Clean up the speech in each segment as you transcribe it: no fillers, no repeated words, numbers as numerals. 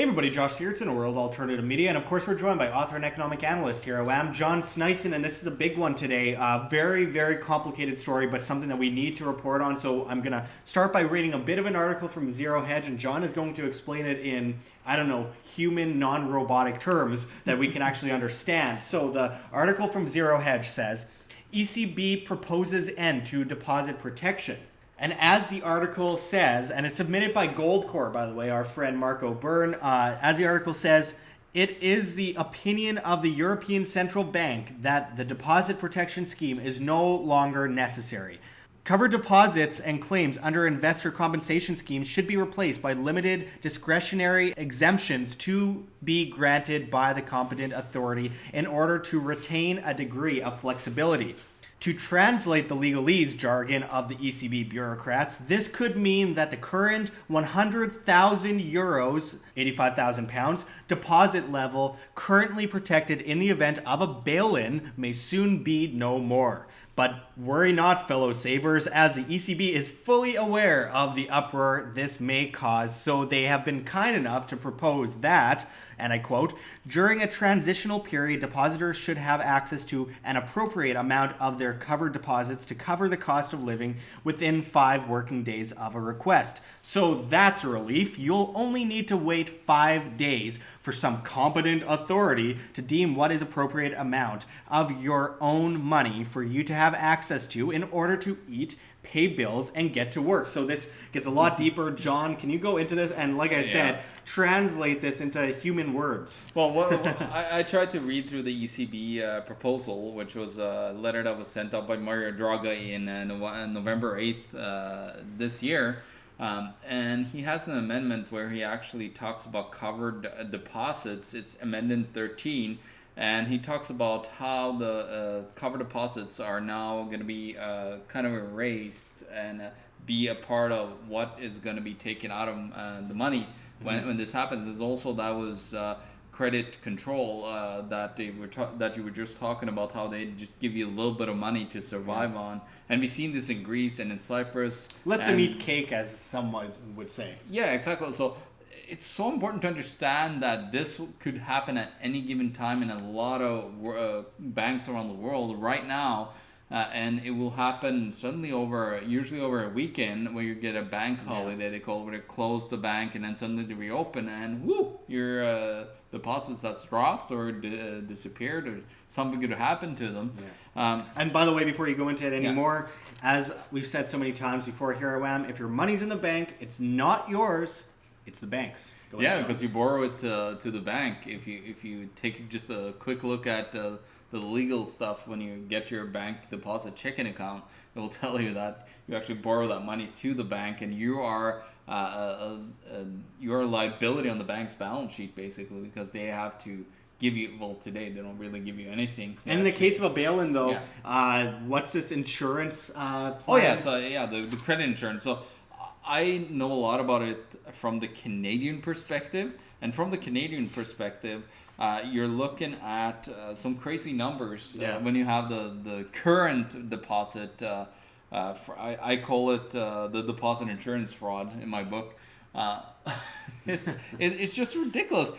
Hey everybody, Josh Sigurdson, a World Alternative Media, and of course we're joined by author and economic analyst here. I'm John Sneisen, and this is a big one today. Very, very complicated story, but something that we need to report on. So I'm going to start by reading a bit of an article from Zero Hedge, and John is going to explain it in, human, non-robotic terms that we can actually understand. So the article from Zero Hedge says, ECB proposes end to deposit protection. And as the article says, and it's submitted by Goldcore, by the way, our friend Marco Byrne, as the article says, it is the opinion of the European Central Bank that the deposit protection scheme is no longer necessary. Covered deposits and claims under investor compensation schemes should be replaced by limited discretionary exemptions to be granted by the competent authority in order to retain a degree of flexibility. To translate the legalese jargon of the ECB bureaucrats, this could mean that the current 100,000 euros, 85,000 pounds, deposit level currently protected in the event of a bail-in may soon be no more. But worry not, fellow savers, as the ECB is fully aware of the uproar this may cause, so they have been kind enough to propose that, and I quote, during a transitional period, depositors should have access to an appropriate amount of their covered deposits to cover the cost of living within 5 working days of a request. So that's a relief. You'll only need to wait 5 days for some competent authority to deem what is appropriate amount of your own money for you to have access to in order to eat, pay bills, and get to work. So this gets a lot deeper. John, can you go into this and, like I said, translate this into human words? Well, I tried to read through the ECB proposal, which was a letter that was sent out by Mario Draghi in November 8th this year. And he has an amendment where he actually talks about covered deposits. It's Amendment 13. And he talks about how the covered deposits are now going to be kind of erased and be a part of what is going to be taken out of the money when this happens. There's also that was credit control that that you were just talking about, how they just give you a little bit of money to survive on. And we've seen this in Greece and in Cyprus. Let them eat cake, as someone would say. Yeah, exactly. So it's so important to understand that this could happen at any given time in a lot of banks around the world right now. And it will happen suddenly usually over a weekend where you get a bank holiday, they call it, where they close the bank and then suddenly they reopen and whoo, your deposits that's dropped or disappeared or something could happen to them. Yeah. And by the way, before you go into it anymore, as we've said so many times before here at WAM, if your money's in the bank, it's not yours, it's the bank's. Because you borrow it to the bank. If you take just a quick look at the legal stuff when you get your bank deposit checking account, it will tell you that you actually borrow that money to the bank, and you are you're a liability on the bank's balance sheet basically, because they have to give you, well, today they don't really give you anything. And in the case of a bail-in though, what's this insurance plan? The credit insurance. So I know a lot about it from the Canadian perspective, and from the Canadian perspective, you're looking at some crazy numbers when you have the current deposit. I call it the deposit insurance fraud in my book. It's just ridiculous.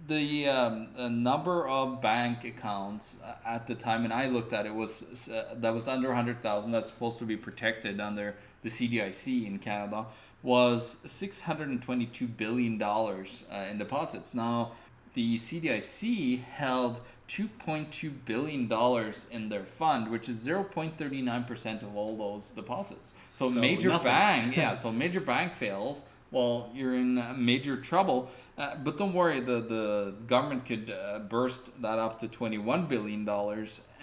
The number of bank accounts at the time, and I looked at it, was that was under 100,000. That's supposed to be protected under the CDIC in Canada, was $622 billion in deposits. Now, the CDIC held $2.2 billion in their fund, which is 0.39% of all those deposits. So major bank fails, well, you're in major trouble. But don't worry, the government could burst that up to $21 billion,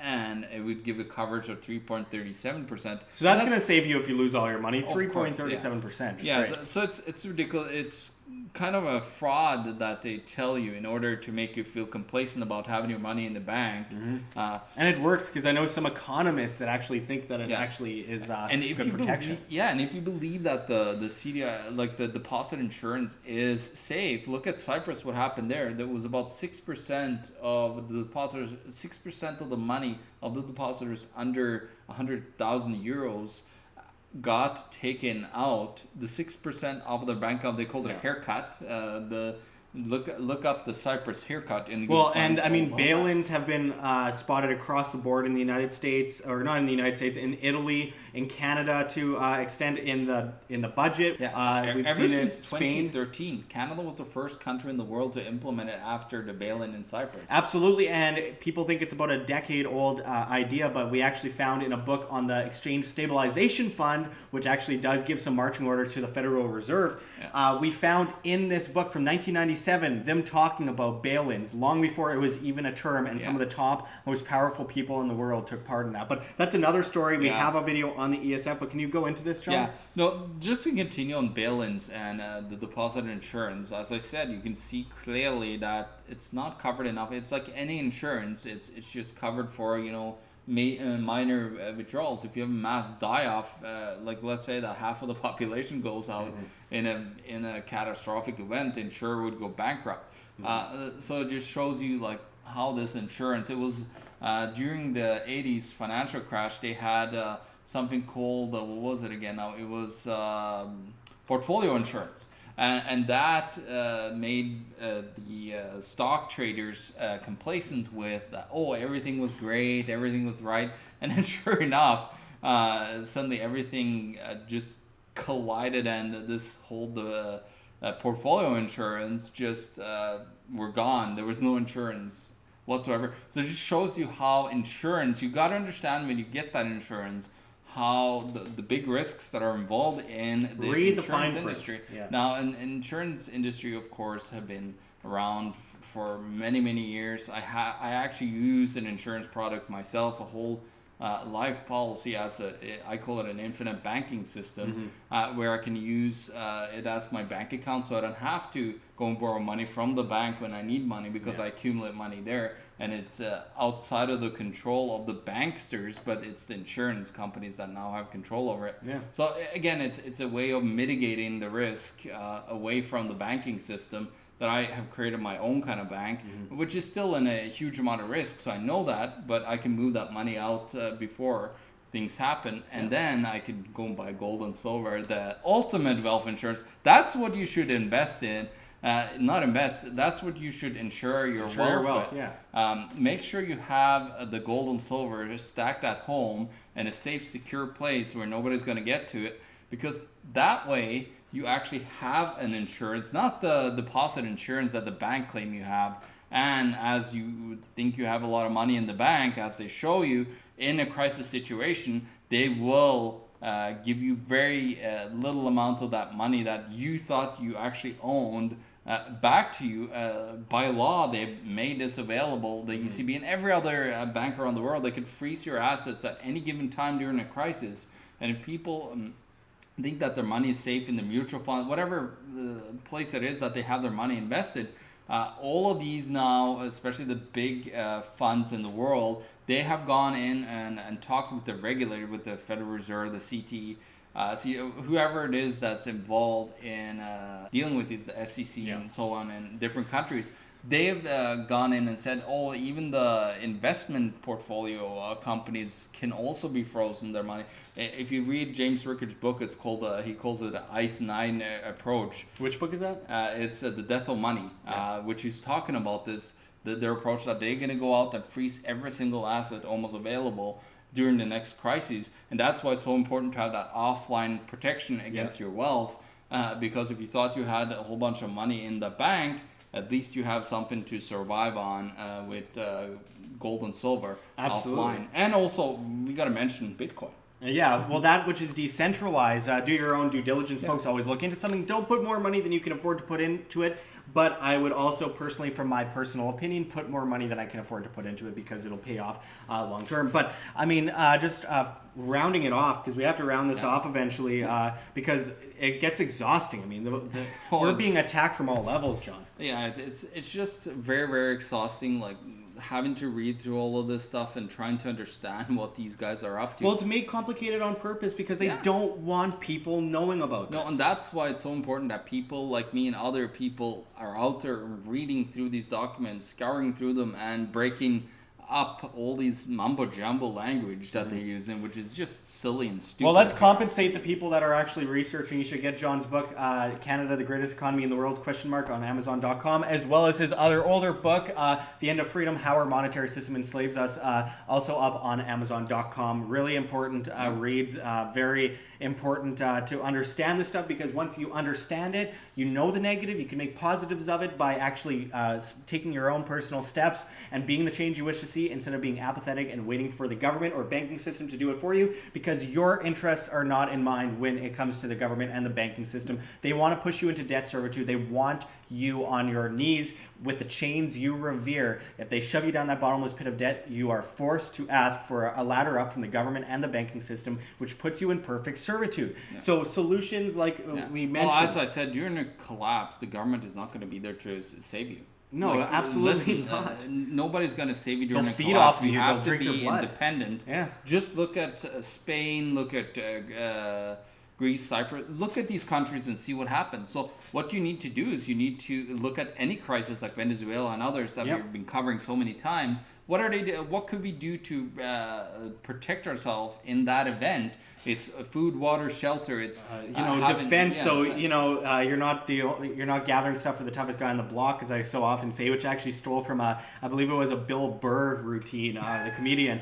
and it would give a coverage of 3.37%. So that's going to save you if you lose all your money, 3.37%. Yeah, so it's ridiculous. It's kind of a fraud that they tell you in order to make you feel complacent about having your money in the bank. And it works, because I know some economists that actually think that it actually is good protection. And if you believe that the CDI, like the deposit insurance, is safe, look at Cyprus. What happened there? There was about 6% of the depositors, 6% of the money of the depositors under 100,000 euros got taken out, the 6% of their bank account, they called it a haircut. The look up the Cyprus haircut. Well, and I mean, bail-ins have been spotted across the board in the United States, or not in the United States, in Italy, in Canada, to extend in the budget. Yeah. We've Ever seen it in since Spain. 2013, Canada was the first country in the world to implement it after the bail-in in Cyprus. Absolutely, and people think it's about a decade-old idea, but we actually found in a book on the Exchange Stabilization Fund, which actually does give some marching orders to the Federal Reserve, we found in this book from 1997 them talking about bail-ins long before it was even a term, and some of the top, most powerful people in the world took part in that. But that's another story. We have a video on the ESF, but can you go into this, John? Yeah, no, just to continue on bail-ins and the deposit insurance, as I said, you can see clearly that it's not covered enough. It's like any insurance, it's just covered for, minor withdrawals. If you have a mass die-off, like let's say that half of the population goes out in a catastrophic event, insurer would go bankrupt. So it just shows you like how this insurance, it was during the 80s financial crash, they had something called, what was it again now? It was portfolio insurance. And that made the stock traders complacent with that, everything was great, everything was right. And then sure enough, suddenly everything just collided, and this whole portfolio insurance just were gone. There was no insurance whatsoever. So it just shows you how insurance, you got to understand when you get that insurance, how the big risks that are involved in the insurance industry. Yeah. Now, an insurance industry, of course, have been around for many, many years. I actually use an insurance product myself, a whole life policy I call it an infinite banking system, where I can use it as my bank account, so I don't have to go and borrow money from the bank when I need money, because I accumulate money there, and it's outside of the control of the banksters, but it's the insurance companies that now have control over it. Yeah. So again, it's a way of mitigating the risk away from the banking system, that I have created my own kind of bank, which is still in a huge amount of risk. So I know that, but I can move that money out before things happen. And then I could go and buy gold and silver, the ultimate wealth insurance. That's what you should invest in. Not invest, that's what you should insure your wealth with. Make sure you have the gold and silver stacked at home in a safe, secure place where nobody's going to get to it, because that way you actually have an insurance, not the deposit insurance that the bank claim you have. And as you think you have a lot of money in the bank, as they show you in a crisis situation, they will give you very little amount of that money that you thought you actually owned back to you. By law, they've made this available. The ECB and every other bank around the world, they could freeze your assets at any given time during a crisis. And if people think that their money is safe in the mutual fund, whatever place it is that they have their money invested, all of these now, especially the big funds in the world, they have gone in and talked with the regulator, with the Federal Reserve, the CT, whoever it is that's involved in dealing with these, the SEC and so on in different countries. They've gone in and said, even the investment portfolio companies can also be frozen their money. If you read James Rickards' book, it's called, he calls it an ICE 9 approach. Which book is that? It's The Death of Money, which is talking about this, their approach that they're going to go out and freeze every single asset almost available during the next crisis. And that's why it's so important to have that offline protection against your wealth, because if you thought you had a whole bunch of money in the bank, at least you have something to survive on with gold and silver offline. And also, we got to mention Bitcoin. Yeah, well, that which is decentralized. Do your own due diligence, folks. Always look into something. Don't put more money than you can afford to put into it. But I would also personally, from my personal opinion, put more money than I can afford to put into it, because it'll pay off long term. But I mean, just rounding it off, because we have to round this off eventually, because it gets exhausting. I mean, we're being attacked from all levels, John. Yeah, it's just very, very exhausting. Like, having to read through all of this stuff and trying to understand what these guys are up to. Well, it's made complicated on purpose because they don't want people knowing about this. No, and that's why it's so important that people like me and other people are out there reading through these documents, scouring through them, and breaking up all these mumbo jumbo language that they use, and which is just silly and stupid. Well, let's compensate the people that are actually researching. You should get John's book, Canada, the Greatest Economy in the World, on Amazon.com, as well as his other older book, The End of Freedom, How Our Monetary System Enslaves Us, also up on Amazon.com. Really important reads, very important to understand this stuff, because once you understand it, you know the negative, you can make positives of it by actually taking your own personal steps and being the change you wish to see, instead of being apathetic and waiting for the government or banking system to do it for you, because your interests are not in mind when it comes to the government and the banking system. They want to push you into debt servitude. They want you on your knees with the chains you revere. If they shove you down that bottomless pit of debt, you are forced to ask for a ladder up from the government and the banking system, which puts you in perfect servitude. Yeah. So solutions like we mentioned. Well, as I said, during a collapse, the government is not going to be there to save you. No, like, absolutely not. Nobody's going to save you during They'll a feed collapse. off you. You have They'll to drink your be blood. Independent. Yeah. Just look at Spain. Look at Greece, Cyprus. Look at these countries and see what happens. So what you need to do is you need to look at any crisis like Venezuela and others that we've been covering so many times. What are they? What could we do to protect ourselves in that event? It's food, water, shelter. It's defense. So you're not gathering stuff for the toughest guy on the block, as I so often say, which I actually stole from I believe it was a Bill Burr routine, the comedian.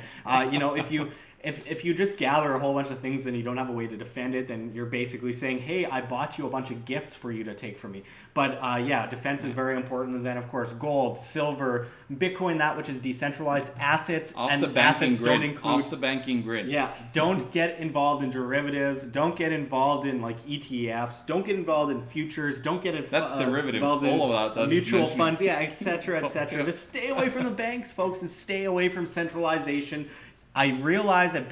If you just gather a whole bunch of things, then you don't have a way to defend it, then you're basically saying, hey, I bought you a bunch of gifts for you to take from me. But defense is very important. And then, of course, gold, silver, Bitcoin, that which is decentralized assets. Off and the banking assets grid. don't include... Off the banking grid. Yeah, don't get involved in derivatives. Don't get involved in like ETFs. Don't get involved in futures. Don't get That's derivatives. involved in all of that mutual funds. Yeah, etc., etc. Just stay away from the banks, folks, and stay away from centralization. I realize that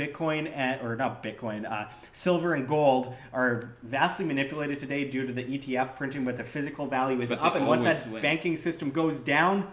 silver and gold are vastly manipulated today due to the ETF printing, but the physical value is up. And once that banking system goes down,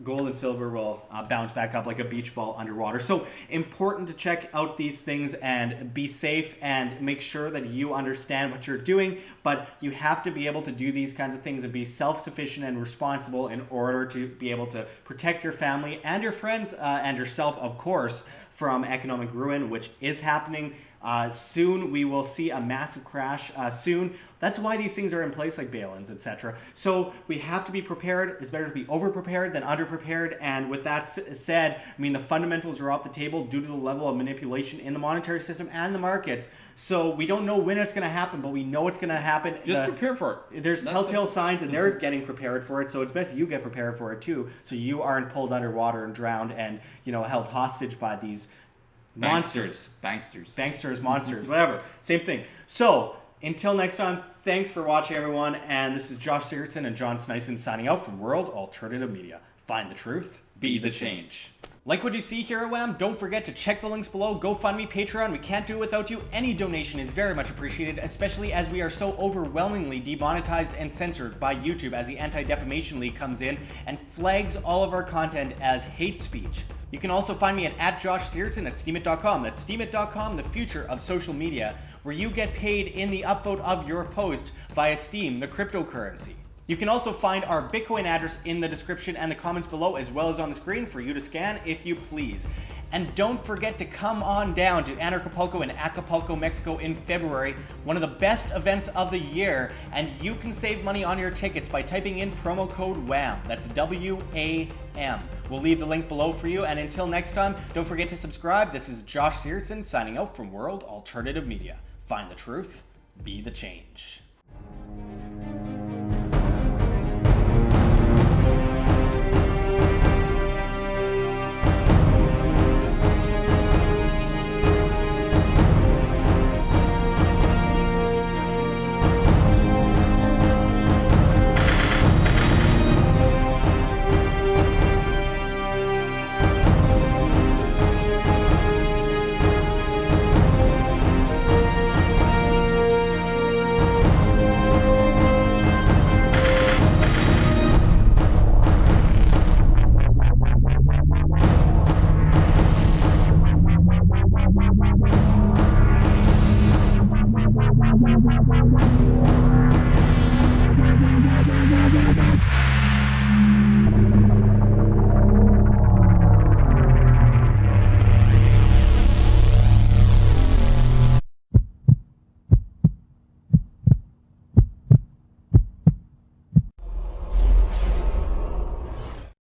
gold and silver will bounce back up like a beach ball underwater. So important to check out these things and be safe and make sure that you understand what you're doing. But you have to be able to do these kinds of things and be self-sufficient and responsible in order to be able to protect your family and your friends and yourself, of course, from economic ruin, which is happening. Soon we will see a massive crash soon. That's why these things are in place, like bail-ins, etc. So we have to be prepared. It's better to be over-prepared than under-prepared. And with that said, I mean, the fundamentals are off the table due to the level of manipulation in the monetary system and the markets. So we don't know when it's going to happen, but we know it's going to happen. Just prepare for it. There's telltale signs, and they're getting prepared for it. So it's best you get prepared for it too, so you aren't pulled underwater and drowned and held hostage by these monsters, monsters, whatever. Same thing. So until next time, thanks for watching, everyone. And this is Josh Sigurdson and John Sneisen signing out from World Alternative Media. Find the truth, be the change. Like what you see here at WAM? Don't forget to check the links below. GoFundMe, Patreon. We can't do it without you. Any donation is very much appreciated, especially as we are so overwhelmingly demonetized and censored by YouTube as the Anti-Defamation League comes in and flags all of our content as hate speech. You can also find me at Josh Sigurdson at steemit.com. That's steemit.com, the future of social media, where you get paid in the upvote of your post via Steem, the cryptocurrency. You can also find our Bitcoin address in the description and the comments below, as well as on the screen for you to scan if you please. And don't forget to come on down to Anarchapulco in Acapulco, Mexico in February, one of the best events of the year, and you can save money on your tickets by typing in promo code WAM. That's WAM. We'll leave the link below for you, and until next time, don't forget to subscribe. This is Josh Sigurdson signing out from World Alternative Media. Find the truth, be the change.